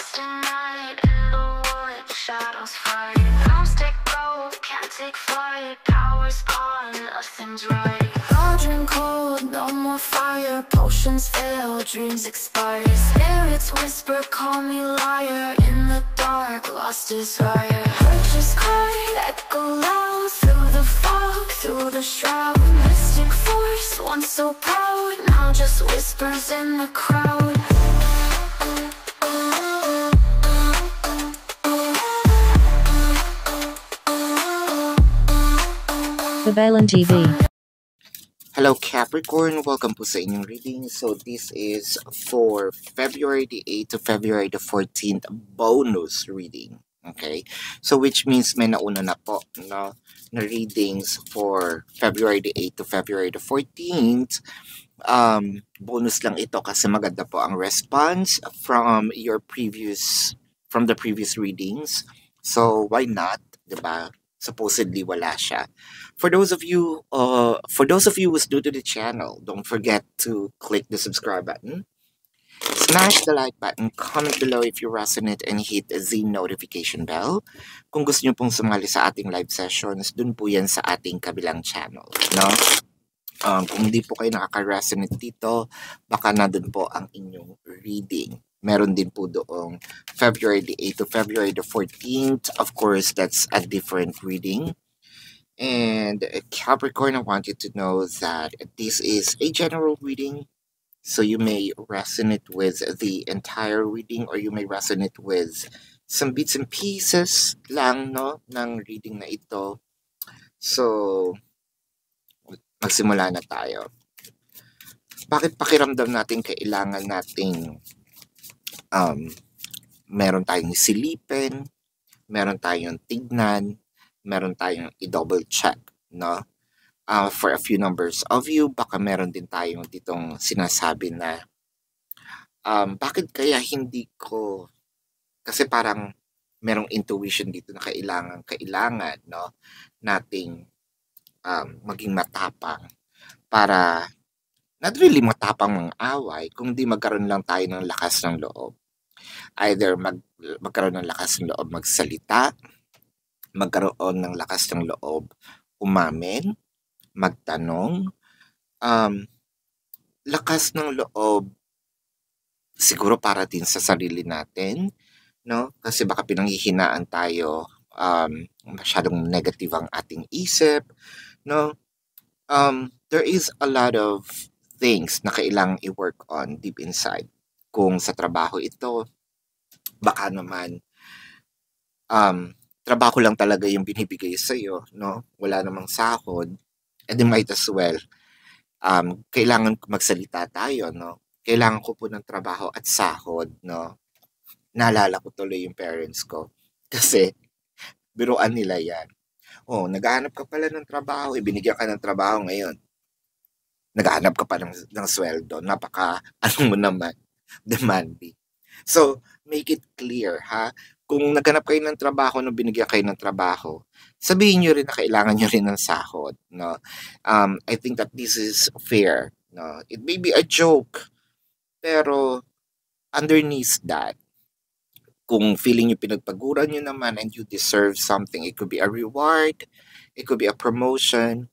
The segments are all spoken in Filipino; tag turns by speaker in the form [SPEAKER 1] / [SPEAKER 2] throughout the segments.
[SPEAKER 1] lost at night in the wood, shadows fight. Gnomes take gold, can't take flight. Power's gone, nothing's right. Cauldron cold, no more fire. Potions fail, dreams expire. Spirits whisper, call me liar. In the dark, lost desire. Purchase cry, echo loud. Through the fog, through the shroud. Mystic force, once so proud, now just whispers in the crowd.
[SPEAKER 2] Babalan TV.
[SPEAKER 3] Hello Capricorn, welcome po sa inyong reading. So this is for February the 8th to February the 14th bonus reading. Okay? So which means may nauna na po no, na readings for February the 8th to February the 14th. Bonus lang ito kasi maganda po ang response from the previous readings. So why not, 'di ba? Supposedly wala siya. For those of you who's new to the channel, don't forget to click the subscribe button, smash the like button, comment below if you resonate, and hit the notification bell. Kung gusto niyo pong sumali sa ating live sessions, dun po yan sa ating kabilang channel, no? Kung hindi po kayo nakaka-resonate dito, baka nandun po ang inyong reading. Meron din po doong February the 8th to February the 14th. Of course, that's a different reading. And Capricorn, I want you to know that this is a general reading. So you may resonate with the entire reading or you may resonate with some bits and pieces lang no, ng reading na ito. So, magsimula na tayo. Bakit pakiramdam natin kailangan nating meron tayong silipin, meron tayong tignan, meron tayong i-double check, no? For a few numbers of you, baka meron din tayong ditong sinasabi na bakit kaya hindi ko, kasi parang merong intuition dito na kailangan no, nating maging matapang para not really matapang ng away, kundi magkaroon lang tayo ng lakas ng loob. Either magkaroon ng lakas ng loob magsalita, magkaroon ng lakas ng loob umamin, magtanong, lakas ng loob siguro para din sa sarili natin, no? Kasi baka pinanghihinaan tayo, masyadong negative ang ating isip, no? There is a lot of things na kailangang i-work on deep inside. Kung sa trabaho ito, baka naman trabaho lang talaga yung binibigay sa'yo, no? Wala namang sahod, and then might as well kailangan magsalita tayo, no? Kailangan ko po ng trabaho at sahod, no? Naalala ko tuloy yung parents ko kasi biruan nila yan. Naghahanap ka pala ng trabaho, ibinigyan ka ng trabaho ngayon. Naghahanap ka pa ng sweldo, napaka ano mo naman, demanding. So, make it clear, ha? Kung naghanap kayo ng trabaho, nung binigyan kayo ng trabaho, sabihin nyo rin na kailangan nyo rin ng sahod, no? I think that this is fair, no? It may be a joke, pero underneath that, kung feeling nyo pinagpaguran nyo naman and you deserve something, it could be a reward, it could be a promotion,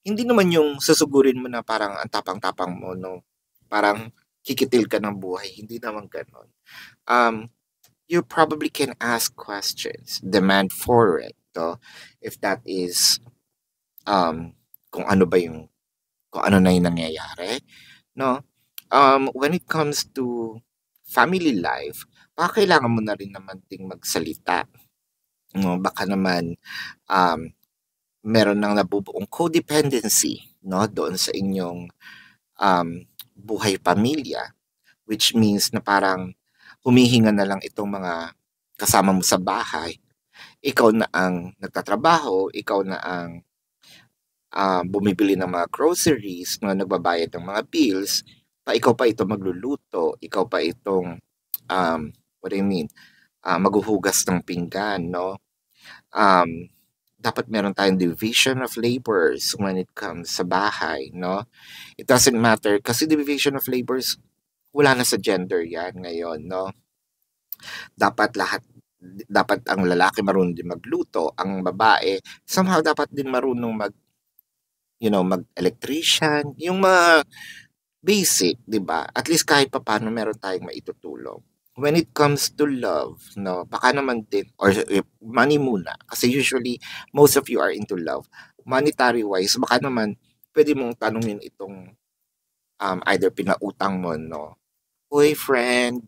[SPEAKER 3] hindi naman yung susugurin mo na parang ang tapang-tapang mo, no? Parang kikitil ka ng buhay, hindi naman ganon. You probably can ask questions, demand for it, no? If that is kung ano na yung nangyayari, no? When it comes to family life, baka kailangan mo na rin naman ding magsalita, no? Baka naman meron nang nabubuong codependency, no, doon sa inyong buhay pamilya, which means na parang humihinga na lang itong mga kasama mo sa bahay. Ikaw na ang nagtatrabaho, ikaw na ang bumibili ng mga groceries, no, nagbabayad ng mga bills, ikaw pa ito magluluto, ikaw pa itong maghuhugas ng pinggan, no? Dapat meron tayong division of labors when it comes sa bahay, no? It doesn't matter kasi division of labors, wala na sa gender yan ngayon, no? Dapat dapat ang lalaki marunong din magluto, ang babae somehow dapat din marunong mag-electrician, yung mga basic, 'di ba? At least kahit papaano meron tayong maitutulong. When it comes to love, 'no, baka naman din or money muna, kasi usually most of you are into love. Monetary wise, baka naman puwede mong tanungin itong, either pinautang mo, 'no, "Uy friend,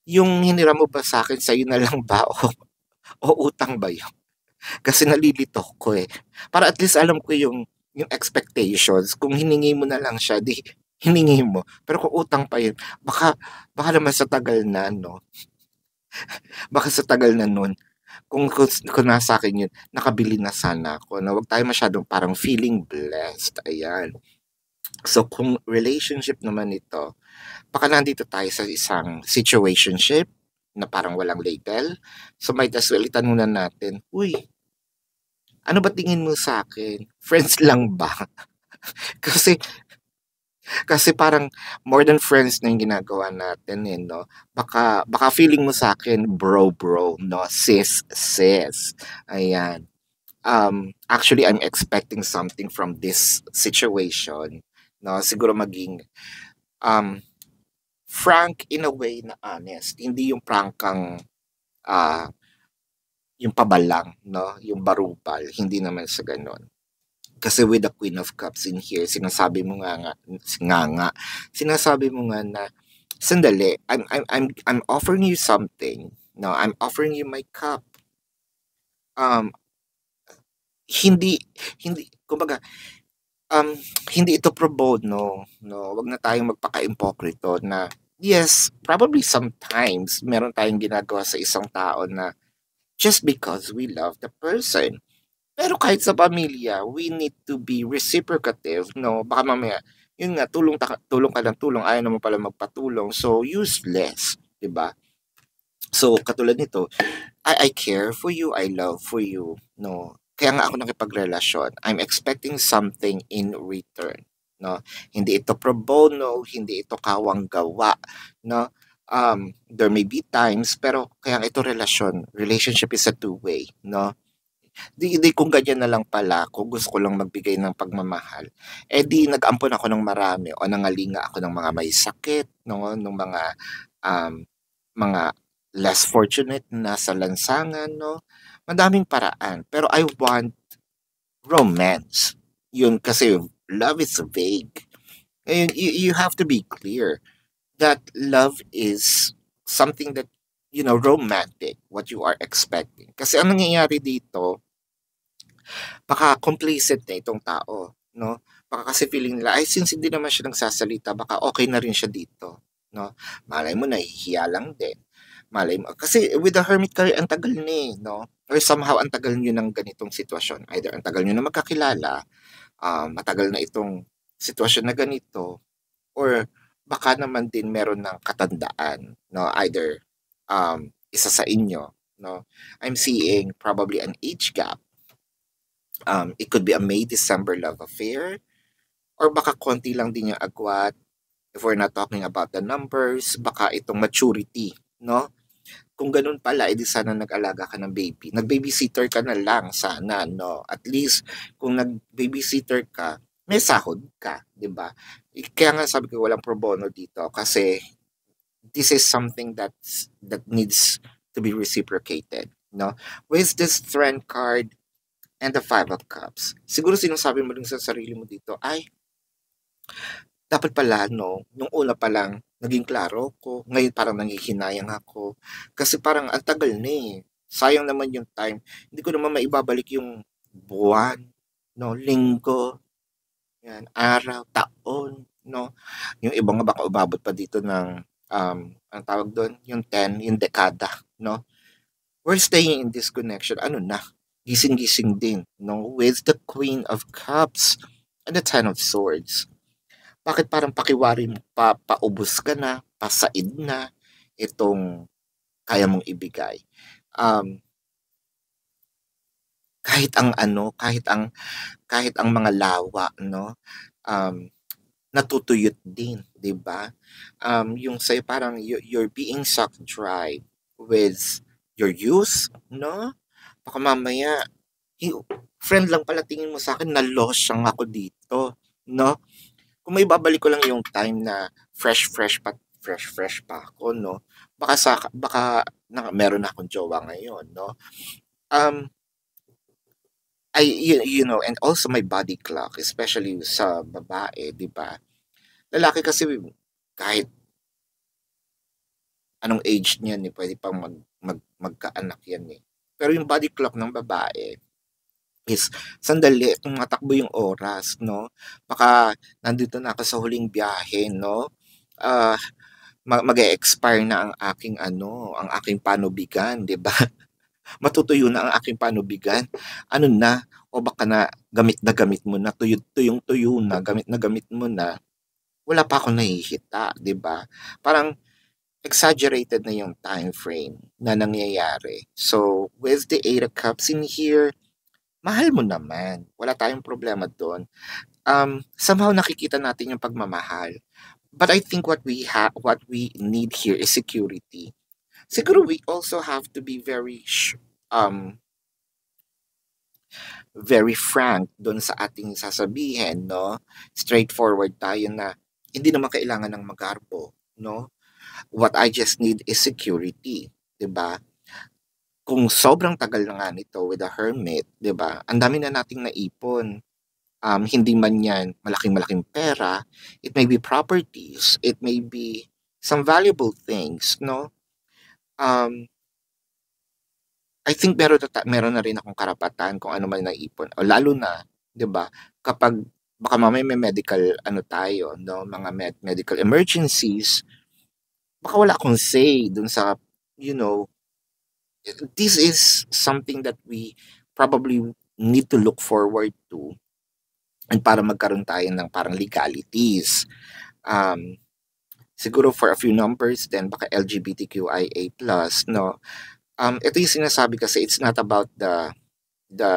[SPEAKER 3] yung hiniram mo ba sa'kin sa'yo na lang ba o utang ba yun? Kasi nalilito ko, eh." Para at least alam ko yung expectations, kung hiningi mo na lang siya, 'di hiningi mo. Pero kung utang pa yun, baka baka naman sa tagal na 'no, baka sa tagal na nun, kung nasa akin yun, nakabili na sana ako na 'wag tayo masyadong parang feeling blessed, ayan. So kung relationship naman ito, baka nandito tayo sa isang situationship na parang walang label. So might as well itanong na natin, "Uy, ano ba tingin mo sa'kin? Friends lang ba?" Kasi kasi parang more than friends na yung ginagawa natin, eh, 'no? Baka feeling mo sa'kin bro, bro, 'no, sis, sis, ayan. Actually, I'm expecting something from this situation, 'no? Siguro maging, um, frank in a way na honest, hindi yung prangkang, ah, yung pabalang, 'no, yung barubal, hindi naman sa gano'n. Kasi with the Queen of Cups in here, sinasabi mo nga, sinasabi mo nga na, "Sandali, I'm offering you something, no, I'm offering you my cup." Um, hindi hindi kumbaga, um, hindi ito pro bono, 'no, 'wag na tayong magpaka-impokrito na, yes, probably sometimes meron tayong ginagawa sa isang tao na just because we love the person. Pero kahit sa pamilya, we need to be reciprocative, 'no? Baka mamaya, yun nga, tulong ka ng tulong, ayaw naman pala magpatulong, so useless, 'di ba? So katulad nito, I care for you, I love for you, 'no? Kaya nga ako nakipagrelasyon. I'm expecting something in return, 'no? Hindi ito pro bono, hindi ito kawang gawa, 'no? There may be times, pero kaya nga ito relasyon. Relationship is a two-way, 'no? 'Di kung ganyan na lang pala ako, gusto ko lang magbigay ng pagmamahal, eh, 'di nag-ampon ako ng marami o nangalinga ako ng mga may sakit 'no, nung mga less fortunate na nasa lansangan 'no, madaming paraan. Pero I want romance, 'yun kasi love is vague. Ngayon you have to be clear that love is something that, romantic, what you are expecting. Kasi ang nangyayari dito, baka complacent na itong tao, 'no? Baka kasi feeling nila, ay since hindi naman siya nagsasalita baka okay na rin siya dito, 'no? Malay mo nahihiya lang din, malay mo kasi with the hermit card ang tagal na, 'no? Or somehow ang tagal niyo ng ganitong sitwasyon, either ang tagal niyo na magkakilala, matagal na itong sitwasyon na ganito, or baka naman din meron ng katandaan, 'no? Either, isa sa inyo, 'no? I'm seeing probably an age gap. It could be a May-December love affair, or baka konti lang din yung agwat. If we're not talking about the numbers, baka itong maturity, 'no? Kung ganun pala, edi sana nag-alaga ka ng baby. Nag-babysitter ka na lang sana, 'no? At least kung nag-babysitter ka, may sahod ka, 'di ba? Kaya nga sabi ko walang pro bono dito kasi this is something that needs to be reciprocated, no? With this Strength card and the Five of Cups, siguro sinasabi mo rin sa sarili mo dito, ay, dapat pala, no, nung una pa lang, naging klaro ko, ngayon parang nanghihinayang ako. Kasi parang ang tagal na eh. Sayang naman yung time. Hindi ko naman maibabalik yung buwan, no, linggo, yan, araw, taon, no. Yung iba nga baka umabot pa dito ng, ang tawag doon, yung 10, yung dekada, no. We're staying in this connection, ano na, gising-gising din, no, with the Queen of Cups and the Ten of Swords. Bakit parang pakiwari mo pa, paubos ka na, pasaid na itong kaya mong ibigay. Kahit ang ano, kahit ang mga lawa, no, natutuyot din, 'di ba? Yung sa'yo parang you're being sucked dry. with your use, no? Baka mamaya, "Hey, friend lang pala tingin mo sa akin, na-lost lang ako dito," no? Kung maibabalik ko lang yung time na fresh pa ako, no? Baka meron na akong jowa ngayon, no? Um, and also my body clock, especially sa babae, 'di ba? Lalaki kasi kahit anong age niyan, pwede pang magkaanak yan, eh. Pero yung body clock ng babae is sandali, tumatakbo yung oras, 'no? Baka nandito na ako sa huling biyahe, 'no? Ah, mag-e-expire na ang aking ang aking panubigan, 'di ba? Matutuyo na ang aking panubigan. Ano na, o baka na gamit mo na, tuyong-tuyo na gamit mo na, wala pa akong nahihita, 'di ba? Parang exaggerated na yung time frame na nangyayari. So, with the Eight of Cups in here, mahal mo naman. Wala tayong problema doon. Somehow nakikita natin yung pagmamahal. But I think what we need here is security. Siguro we also have to be very frank doon sa ating sasabihin, no? Straightforward tayo na hindi naman kailangan ng magarbo, no? What I just need is security, 'di ba? Kung sobrang tagal na nga nito with a hermit, 'di ba? Ang dami na nating naipon. Hindi man 'yan malaking-malaking pera, it may be properties, it may be some valuable things, no? Um, I think meron na rin akong karapatan kung ano man naipon o lalo na, 'di ba, kapag baka mamaya may medical ano tayo, 'no, mga medical emergencies, baka wala akong say dun sa, you know, this is something that we probably need to look forward to and para magkaroon tayo ng parang legalities. Um, Siguro for a few numbers then baka LGBTQIA+, no? Ito yung sinasabi kasi it's not about the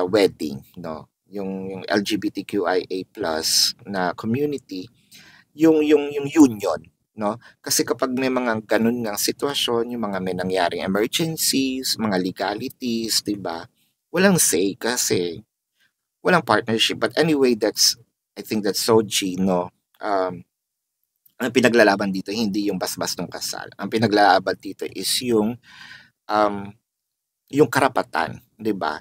[SPEAKER 3] wedding, no? Yung LGBTQIA+ na community, yung union, no? Kasi kapag may mga ganun ngang sitwasyon, yung mga may nangyaring emergencies, mga legalities, 'di ba? Walang say kasi walang partnership. But anyway, I think that's so G, no? Ang pinaglalaban dito hindi yung basbas ng kasal. Ang pinaglalaban dito is um, yung karapatan, 'di ba?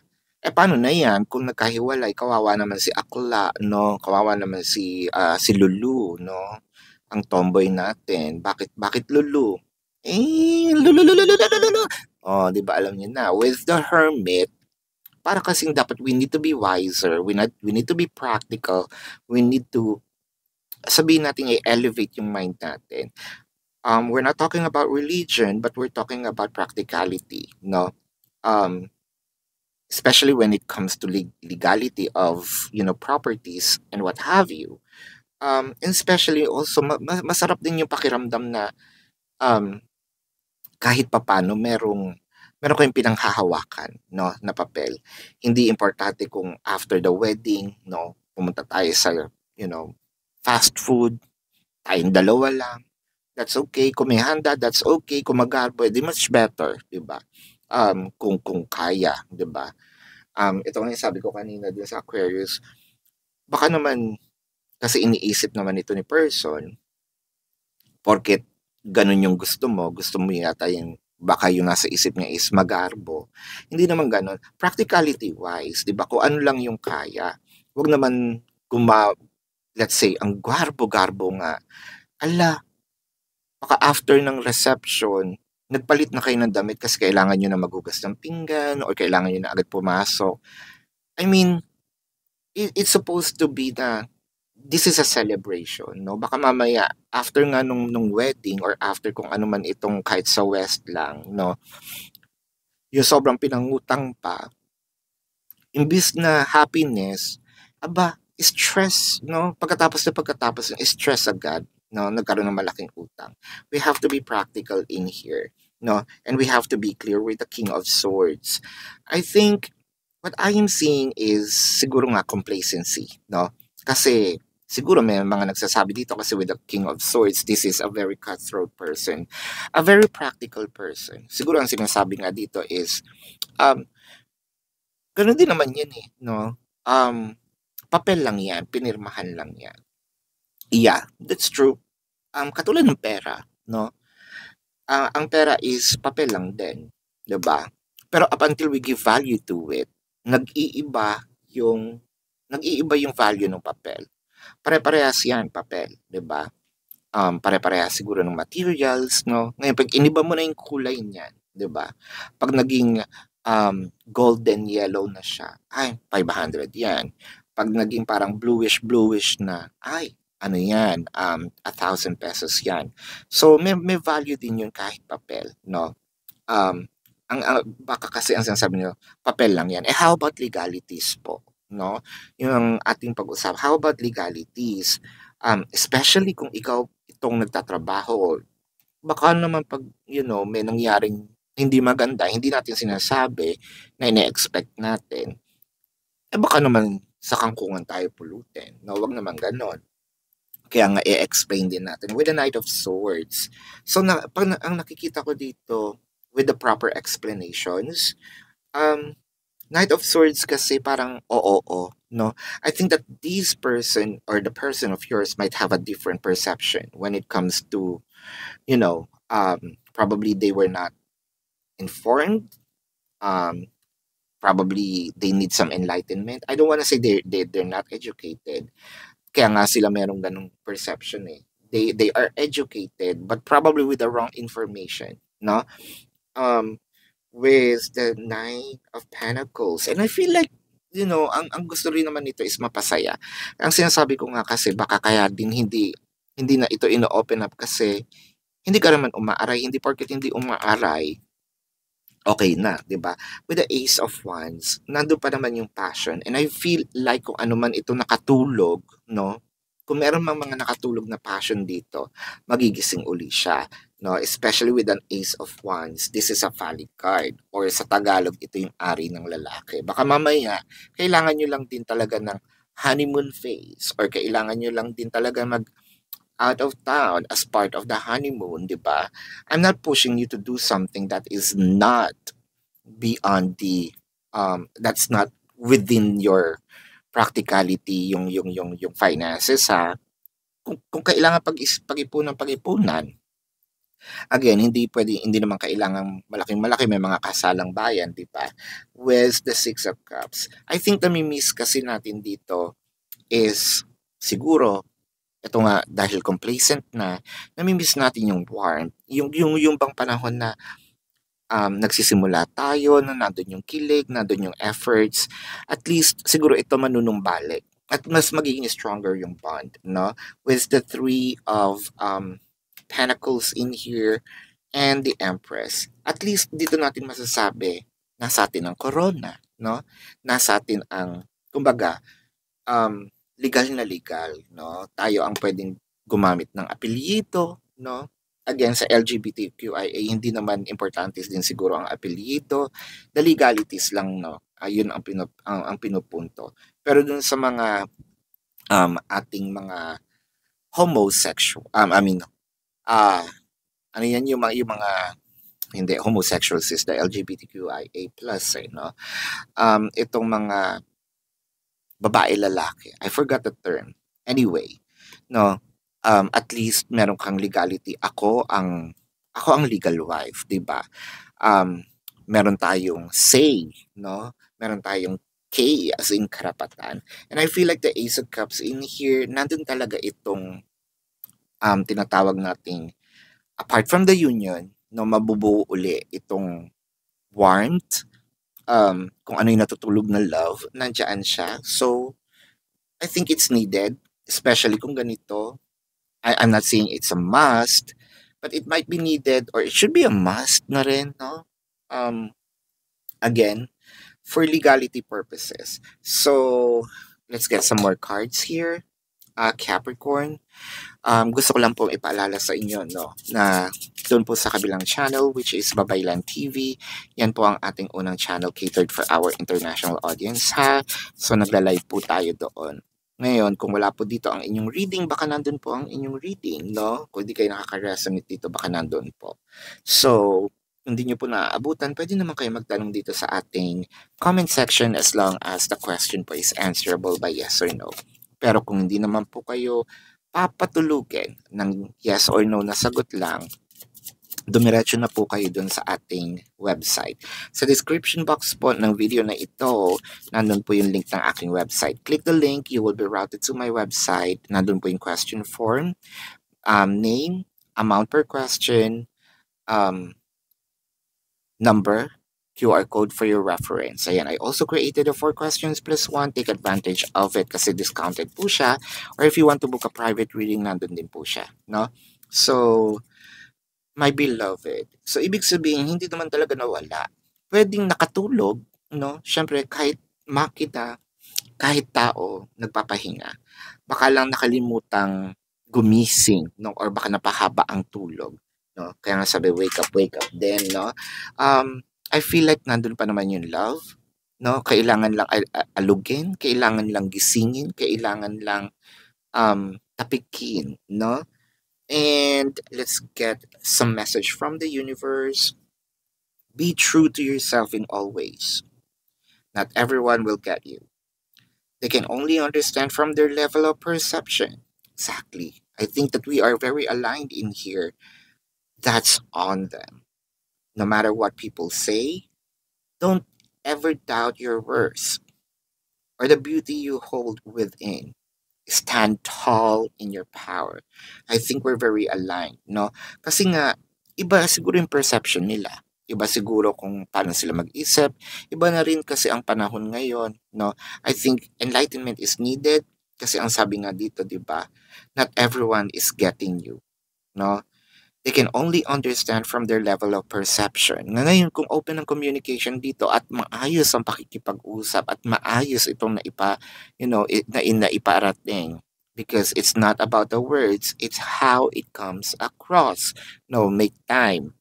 [SPEAKER 3] Paano na 'yan kung nagkahiwalay, kawawa naman si Akla, no? Kawawa naman si Lulu, no? Ang tomboy natin. Bakit Lulu? Lulu. Oh, 'di ba alam niyo na, with the hermit, para kasing dapat we need to be wiser, we need to be practical, we need to sabihin natin i-elevate yung mind natin. We're not talking about religion, but we're talking about practicality, no? Especially when it comes to legality of, properties and what have you. And especially also, masarap din yung pakiramdam na um, kahit papano meron kayong pinanghahawakan, no, na papel. Hindi importante kung after the wedding, no, pumunta tayo sa, fast food, tayong dalawa lang. That's okay. Kung may handa, that's okay. Kung magarbo, edi much better, 'di ba? Kung kaya, 'di ba? Ito nga yung sabi ko kanina din sa Aquarius, baka naman kasi iniisip naman ito ni person, porket ganun yung gusto mo yata yung baka yung nasa isip niya is magarbo. Hindi naman ganun. Practicality wise, 'di ba? Kung ano lang yung kaya. Huwag naman let's say ang garbo-garbo nga. Ala, baka after ng reception, nagpalit na kayo ng damit kasi kailangan nyo na maghugas ng pinggan or kailangan nyo na agad pumasok. I mean, it's supposed to be na this is a celebration, no? Baka mamaya, after nga nung wedding or after kung ano man itong kahit sa West lang, no? Yung sobrang pinangutang pa, imbis na happiness, aba, stress, no? Pagkatapos ng stress agad, no? Nagkaroon ng malaking utang. We have to be practical in here, no? And we have to be clear with the King of Swords. I think what I am seeing is siguro nga complacency, no? Kasi siguro may mga nagsasabi dito kasi with the King of Swords, this is a very cutthroat person, a very practical person. Siguro ang sinasabi nga dito is, um, gano'n din naman yan eh, no? Papel lang yan, pinirmahan lang yan. Yeah, that's true. Katulad ng pera, no? Ang pera is papel lang din, 'di ba? Pero up until we give value to it, nag-iiba yung nag-iiba yung value ng papel. Pare-parehas 'yan, papel, 'di ba? Pare-parehas siguro ng materials, no? Ngayon 'pag iniba mo na yung kulay niyan, 'di ba? 'Pag naging golden yellow na siya, ay 500 'yan. 'Pag naging parang bluish na, ay ano 'yan, 1,000 pesos 'yan. So may value din 'yun kahit papel, no? Um, baka kasi ang sinasabi niyo, papel lang 'yan. Eh how about legalities po, no? Yung ating pag-usap, how about legalities? Especially kung ikaw itong nagtatrabaho, baka naman 'pag may nangyaring hindi maganda, hindi natin sinasabi na ine-expect natin, eh baka naman sa kangkungan tayo pulutin, no? Wag naman gano'n. Kaya nga i-explain din natin with the Knight of Swords. So ang nakikita ko dito with the proper explanations, Knight of Swords kasi parang oo, no? I think that this person or the person of yours might have a different perception when it comes to, probably they were not informed. Probably they need some enlightenment. I don't want to say they're not educated. Kaya nga sila merong ganong perception eh. They are educated but probably with the wrong information, no? With the Knight of Pentacles. And I feel like, ang gusto rin naman nito is mapasaya. Ang sinasabi ko nga kasi baka kaya din hindi na ito ino-open up kasi hindi ka naman umaaray, hindi porket hindi umaaray, okay na, 'di ba? With the Ace of Wands, nandoon pa naman yung passion. And I feel like kung ano man ito nakatulog, no? Kung meron mang mga nakatulog na passion dito, magigising uli siya, no? Especially with an Ace of Wands, this is a valid card. Or sa Tagalog, ito yung ari ng lalaki. Baka mamaya, kailangan nyo lang din talaga ng honeymoon phase or kailangan nyo lang din talaga mag out of town as part of the honeymoon, di ba? I'm not pushing you to do something that is not beyond the that's not within your practicality, yung finances, ha. Kung kailangan pag-ipunan. Again, hindi naman kailangan malaking-malaki, may mga kasalang bayan, di ba? With the Six of Cups, I think nami-miss kasi natin dito is siguro ito nga dahil complacent na, nami-miss natin yung warmth, yung bang panahon na nagsisimula tayo, na nandun yung kilig, nandun yung efforts, at least siguro ito manunumbalik at mas magiging stronger yung bond, no? With the Three of Pentacles in here and the Empress, at least dito natin masasabi nasa atin ang corona, no? Nasa atin ang, kumbaga, legal na legal, no? Tayo ang pwedeng gumamit ng apelyido, no? Again, sa LGBTQIA, hindi naman importante din siguro ang apelyido. The legalities lang, no? Ayun ang pinupunto. Pero dun sa mga ating mga homosexual, ano yan yung mga hindi homosexuals is the LGBTQIA+, no? Itong mga babae lalaki, I forgot the term. Anyway, no, at least meron kang legality. Ako ang legal wife, 'di ba? Meron tayong say, no? Meron tayong K as in karapatan. And I feel like the Ace of Cups in here, nandun talaga itong tinatawag nating apart from the union, no, mabubuo uli itong warmth, kung ano yung natutulog na love, nandiyan siya. So, I think it's needed, especially kung ganito. I'm not saying it's a must, but it might be needed or it should be a must na rin, no? Again, for legality purposes. So, let's get some more cards here. Capricorn. Gusto ko lang po ipaalala sa inyo, no, na doon po sa kabilang channel, which is Babaylan TV, yan po ang ating unang channel catered for our international audience, ha. So nagla-live po tayo doon. Ngayon, kung wala po dito ang inyong reading, baka nandun po ang inyong reading, no? Kung di kayo nakaka-resonate dito, baka nandun po. So, kung hindi nyo po naaabutan, pwede naman kayo magtanong dito sa ating comment section as long as the question po is answerable by yes or no. Pero kung hindi naman po kayo papatulugin ng yes or no na sagot lang, dumiretso na po kayo dun sa ating website. Sa description box po ng video na ito, nandun po yung link ng aking website. Click the link, you will be routed to my website. Nandun po yung question form, name, amount per question, number, QR code for your reference. Ayan, I also created a 4 questions plus 1. Take advantage of it kasi discounted po siya. Or if you want to book a private reading, nandun din po siya. No? So, my beloved. So, ibig sabihin, hindi naman talaga nawala. Pwedeng nakatulog, no? Siyempre, kahit makina, kahit tao, nagpapahinga. Baka lang nakalimutang gumising, no? Or baka napahaba ang tulog, no? Kaya nga sabi, wake up, then, no? I feel like nandun pa naman yung love, no? Kailangan lang alugin, kailangan lang gisingin, kailangan lang tapikin, no? And let's get some message from the universe. Be true to yourself in all ways. Not everyone will get you. They can only understand from their level of perception. Exactly. I think that we are very aligned in here. That's on them. No matter what people say, don't ever doubt your worth or the beauty you hold within. Stand tall in your power. I think we're very aligned, no? Kasi nga, iba siguro yung perception nila. Iba siguro kung paano sila mag-isip. Iba na rin kasi ang panahon ngayon, no? I think enlightenment is needed kasi ang sabi nga dito, di ba? Not everyone is getting you, no? They can only understand from their level of perception. Ngayon, kung open ang communication dito at maayos ang pakikipag-usap at maayos itong naiparating, because it's not about the words, it's how it comes across. No, make time.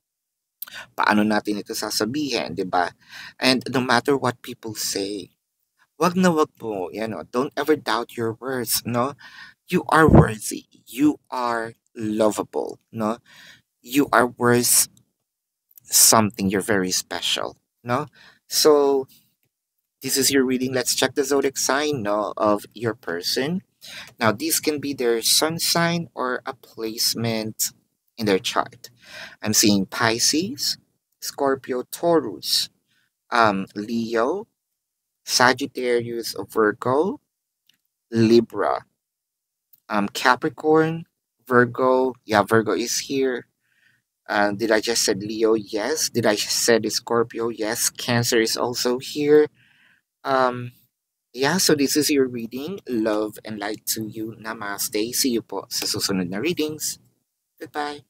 [SPEAKER 3] Paano natin ito sasabihin, di ba? And no matter what people say, wag na wag po, don't ever doubt your words, no? You are worthy. You are lovable, no? You are worth something. You're very special, no? So this is your reading. Let's check the zodiac sign, no, of your person. Now, this can be their sun sign or a placement in their chart. I'm seeing Pisces, Scorpio, Taurus, Leo, Sagittarius, Virgo, Libra, Capricorn, Virgo. Yeah, Virgo is here. Did I just said Leo? Yes. Did I just said Scorpio? Yes. Cancer is also here. Yeah, so this is your reading. Love and light to you. Namaste. See you po sa susunod na readings. Goodbye.